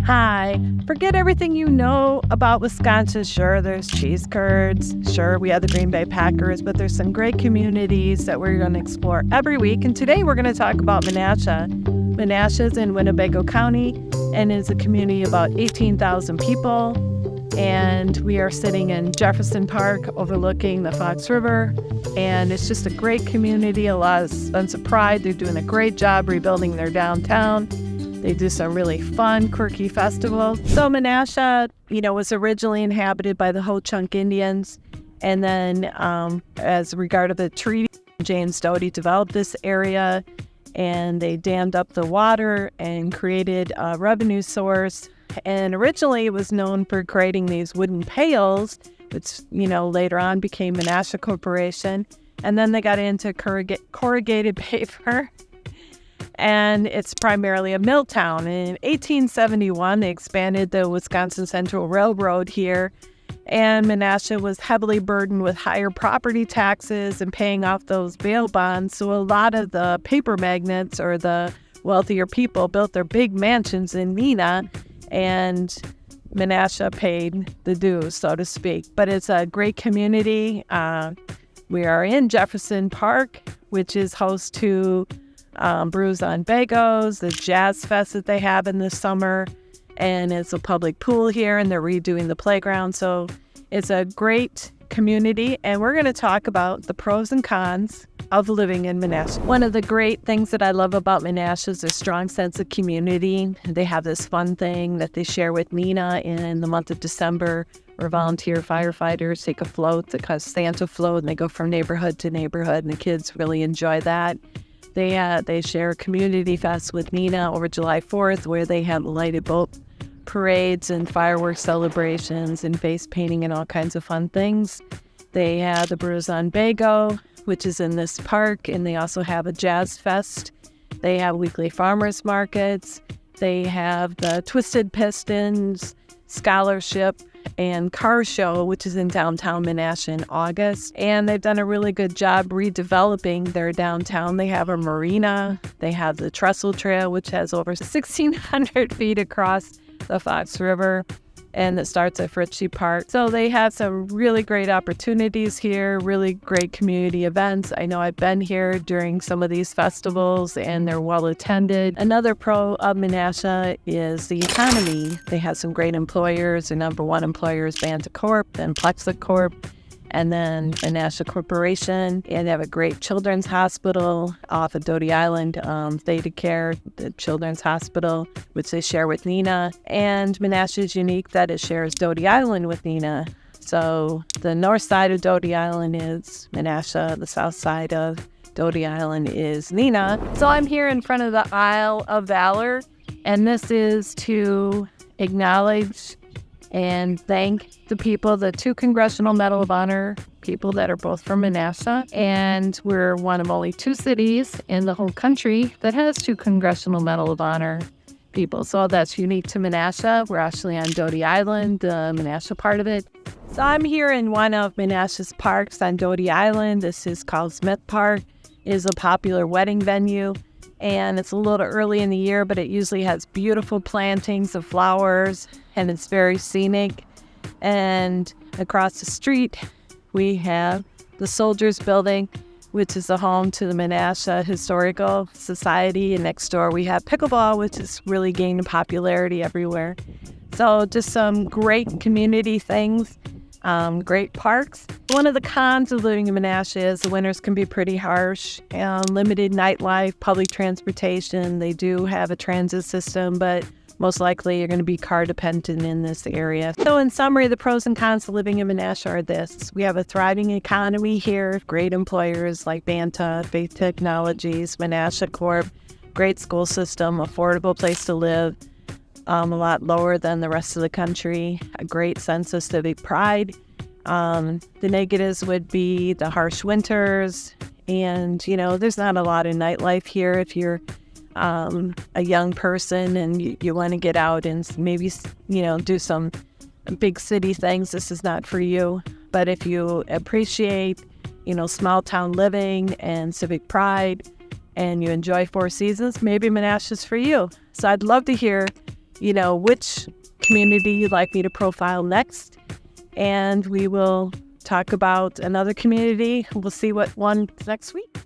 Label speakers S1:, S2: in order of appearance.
S1: Hi. Forget everything you know about Wisconsin. Sure, there's cheese curds. Sure, we have the Green Bay Packers, but there's some great communities that we're going to explore every week. And today we're going to talk about Menasha. Menasha is in Winnebago County and is a community of about 18,000 people. And we are sitting in Jefferson Park overlooking the Fox River. And it's just a great community, a lot of sense of pride. They're doing a great job rebuilding their downtown. They do some really fun, quirky festivals. So Menasha, was originally inhabited by the Ho-Chunk Indians. And then as regard to the treaty, James Doty developed this area and they dammed up the water and created a revenue source. And originally it was known for creating these wooden pails, which, later on became Menasha Corporation. And then they got into corrugated paper. And it's primarily a mill town. In 1871, they expanded the Wisconsin Central Railroad here, and Menasha was heavily burdened with higher property taxes and paying off those bail bonds. So a lot of the paper magnates or the wealthier people built their big mansions in Neenah, and Menasha paid the dues, so to speak. But it's a great community. We are in Jefferson Park, which is host to Brews on Bagos, the Jazz Fest that they have in the summer, and it's a public pool here, and they're redoing the playground. So it's a great community, and we're going to talk about the pros and cons of living in Menasha. One of the great things that I love about Menasha is their strong sense of community. They have this fun thing that they share with Neenah in the month of December, where volunteer firefighters take a float, the Santa float, and they go from neighborhood to neighborhood, and the kids really enjoy that. They share a community fest with Neenah over July 4th, where they have lighted boat parades and fireworks celebrations and face painting and all kinds of fun things. They have the Brews on Bago, which is in this park, and they also have a jazz fest. They have weekly farmers markets. They have the Twisted Pistons scholarship and car show, which is in downtown Menasha in August. And they've done a really good job redeveloping their downtown. They have a marina. They have the Trestle Trail, which has over 1,600 feet across the Fox River, and it starts at Fritchie Park. So they have some really great opportunities here, really great community events. I know I've been here during some of these festivals, and they're well attended. Another pro of Menasha is the economy. They have some great employers. Their number one employer is Banta Corp, then Plexa Corp, and then Menasha Corporation. And they have a great children's hospital off of Doty Island, Theta Care, the children's hospital, which they share with Neenah. And Menasha is unique that it shares Doty Island with Neenah. So the north side of Doty Island is Menasha, the south side of Doty Island is Neenah. So I'm here in front of the Isle of Valor, and this is to acknowledge and thank the people, the 2 Congressional Medal of Honor people that are both from Menasha. And we're one of only 2 cities in the whole country that has 2 Congressional Medal of Honor people. So that's unique to Menasha. We're actually on Doty Island, the Menasha part of it. So I'm here in one of Menasha's parks on Doty Island. This is called Smith Park. It is a popular wedding venue. And it's a little early in the year, but it usually has beautiful plantings of flowers, and it's very scenic. And across the street, we have the Soldiers Building, which is the home to the Menasha Historical Society. And next door, we have pickleball, which is really gaining popularity everywhere. So just some great community things. Great parks. One of the cons of living in Menasha is the winters can be pretty harsh. Limited nightlife, public transportation. They do have a transit system, but most likely you're going to be car dependent in this area. So in summary, the pros and cons of living in Menasha are this. We have a thriving economy here, great employers like Banta, Faith Technologies, Menasha Corp, great school system, affordable place to live. A lot lower than the rest of the country, a great sense of civic pride. The negatives would be the harsh winters, and, there's not a lot of nightlife here. If you're a young person and you want to get out and maybe, do some big city things, this is not for you. But if you appreciate, small town living and civic pride, and you enjoy Four Seasons, maybe Menasha's for you. So I'd love to hear which community you'd like me to profile next. And we will talk about another community. We'll see what one next week.